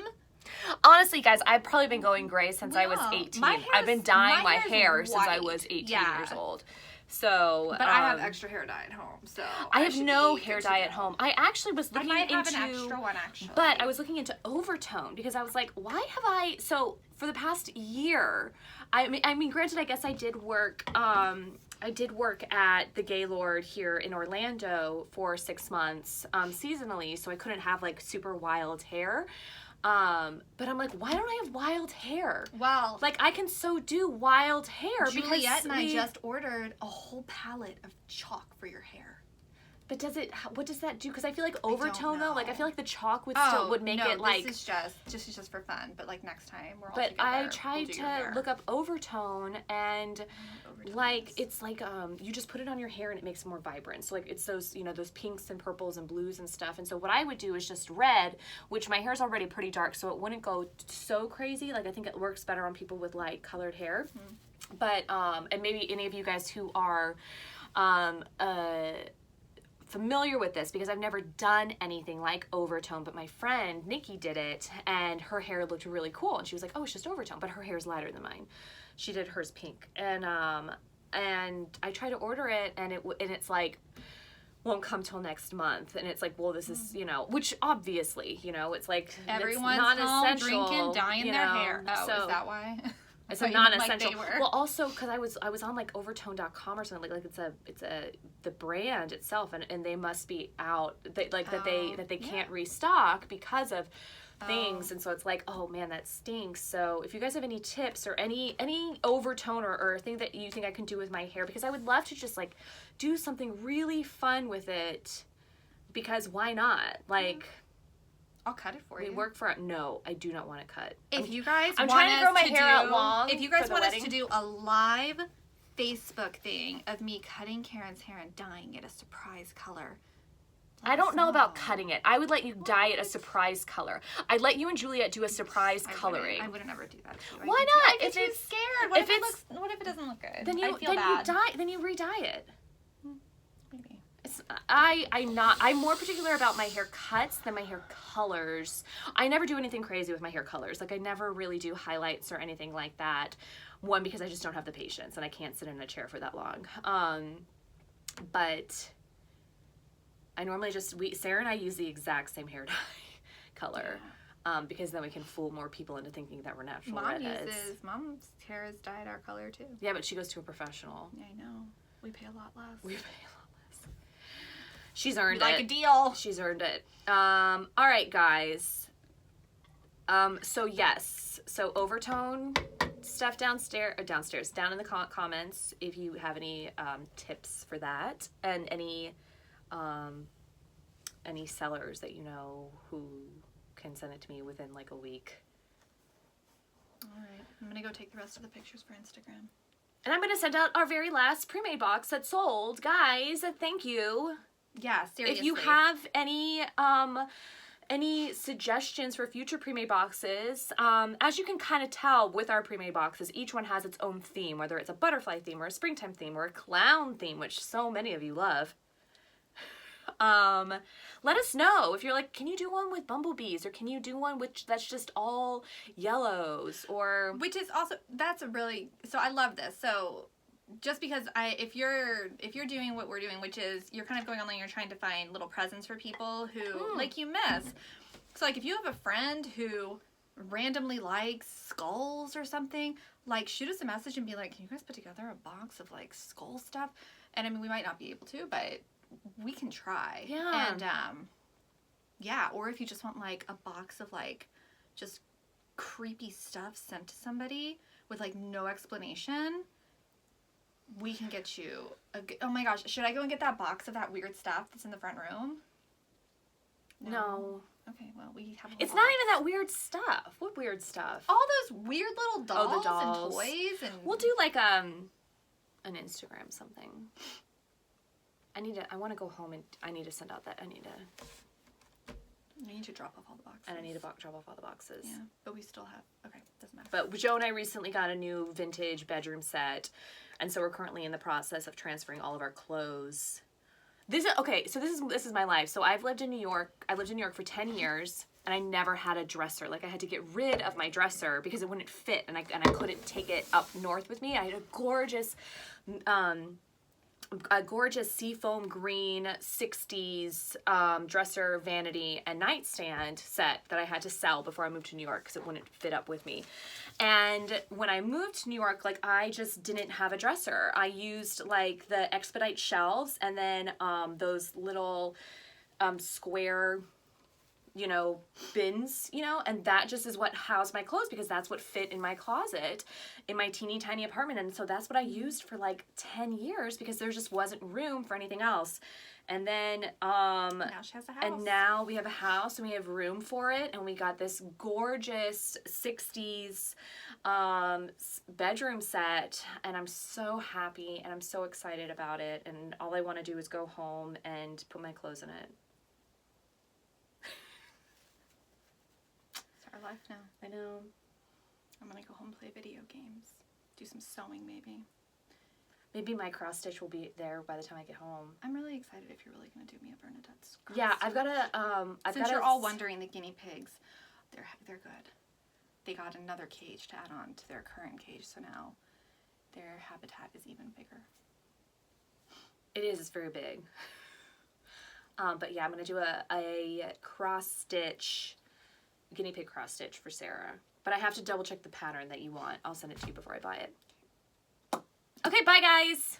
Honestly, guys, I've probably been going gray since I was 18. I've been dyeing my hair since I was 18 years old. So, but I have extra hair dye at home, so I have no hair dye at home. I actually was looking into. I might have an extra one, actually. But I was looking into overtone because I was like, why have I? So for the past year, I mean, granted, I guess I did work. I did work at the Gaylord here in Orlando for 6 months, seasonally, so I couldn't have like super wild hair. But I'm like, why don't I have wild hair? Well, like I can so do wild hair. Juliet and I just ordered a whole palette of chalk for your hair. But what does that do? Because I feel like overtone though, like I feel like the chalk would still make it like. This is just for fun. But like next time we're all together. But I tried to look up overtone, and like it's like you just put it on your hair and it makes it more vibrant. So like it's those those pinks and purples and blues and stuff. And so what I would do is just red, which my hair is already pretty dark, so it wouldn't go so crazy. Like I think it works better on people with light colored hair. Mm-hmm. But and maybe any of you guys who are familiar with this, because I've never done anything like overtone, but my friend Nikki did it and her hair looked really cool, and she was like, oh, it's just overtone, but her hair's lighter than mine. She did hers pink, and I tried to order it, and it's like won't come till next month, and it's like, well, this is which obviously it's like everyone's not home essential, drinking, dyeing their hair. Oh, so, is that why? It's a non-essential. Well, also because I was on like overtone.com or something, like it's the brand itself, and they must be out, that they can't restock because of things, and so it's like, oh man, that stinks. So if you guys have any tips or any overtone or thing that you think I can do with my hair, because I would love to just like do something really fun with it, because why not? Like. I'll cut it for you. No, I do not want to cut. If you guys I'm trying to grow my hair out long. If you guys want us to do a live Facebook thing of me cutting Karen's hair and dyeing it a surprise color. I don't know about cutting it. I would let you dye it a surprise color. I'd let you and Juliet do a surprise coloring. I wouldn't ever do that to you. Why not? I get too scared. What if it doesn't look good? Then you re-dye it. Maybe. I'm more particular about my hair cuts than my hair colors. I never do anything crazy with my hair colors. Like I never really do highlights or anything like that. One, because I just don't have the patience and I can't sit in a chair for that long. But I normally Sarah and I use the exact same hair dye color. Yeah. Because then we can fool more people into thinking that we're natural redheads. Mom's hair is dyed our color too. Yeah, but she goes to a professional. Yeah, I know. We pay a lot less. She's earned it. Like a deal. She's earned it. All right, guys. So yes. So overtone stuff down in the comments if you have any tips for that, and any sellers that you know who can send it to me within like a week. All right. I'm going to go take the rest of the pictures for Instagram. And I'm going to send out our very last pre-made box that sold. Guys, thank you. Yeah, seriously. If you have any suggestions for future pre-made boxes, as you can kind of tell with our pre-made boxes, each one has its own theme, whether it's a butterfly theme or a springtime theme or a clown theme, which so many of you love. Let us know if you're like, can you do one with bumblebees, or can you do one that's just all yellows, or which is also, that's a really, so I love this. So just because if you're doing what we're doing, which is you're kind of going online, you're trying to find little presents for people who like you miss. So like if you have a friend who randomly likes skulls or something, like shoot us a message and be like, can you guys put together a box of like skull stuff? And I mean, we might not be able to, but we can try. Yeah. And yeah, or if you just want like a box of like just creepy stuff sent to somebody with like no explanation, we can get you oh my gosh, should I go and get that box of that weird stuff that's in the front room? No. Okay, well, we have it's not even that weird stuff. What weird stuff? All those weird little dolls, the dolls and toys, and we'll do like an Instagram something. I want to go home and I need to send out that. You need to drop off all the boxes. And I need to drop off all the boxes. Yeah, but we still have, okay, doesn't matter. But Joe and I recently got a new vintage bedroom set, and so we're currently in the process of transferring all of our clothes. This is my life. So I've lived in New York. I lived in New York for 10 years, and I never had a dresser. Like I had to get rid of my dresser because it wouldn't fit, and I couldn't take it up north with me. I had a gorgeous seafoam green 60s dresser, vanity, and nightstand set that I had to sell before I moved to New York because it wouldn't fit up with me. And when I moved to New York, like I just didn't have a dresser. I used like the Expedite shelves and then those little square, bins, and that just is what housed my clothes because that's what fit in my closet in my teeny tiny apartment. And so that's what I used for like 10 years because there just wasn't room for anything else. And then now she has a house. And now we have a house and we have room for it, and we got this gorgeous 60s bedroom set, and I'm so happy and I'm so excited about it, and all I want to do is go home and put my clothes in it. Our life now. I know. I'm gonna go home and play video games. Do some sewing maybe. Maybe my cross stitch will be there by the time I get home. I'm really excited if you're really gonna do me a Bernadette's cross Yeah, stitch. I've got a Since you're all wondering, the guinea pigs, they're good. They got another cage to add on to their current cage, so now their habitat is even bigger. It is. It's very big. But yeah, I'm gonna do a cross stitch. Guinea pig cross stitch for Sarah, but I have to double check the pattern that you want. I'll send it to you before I buy it. Okay, bye guys.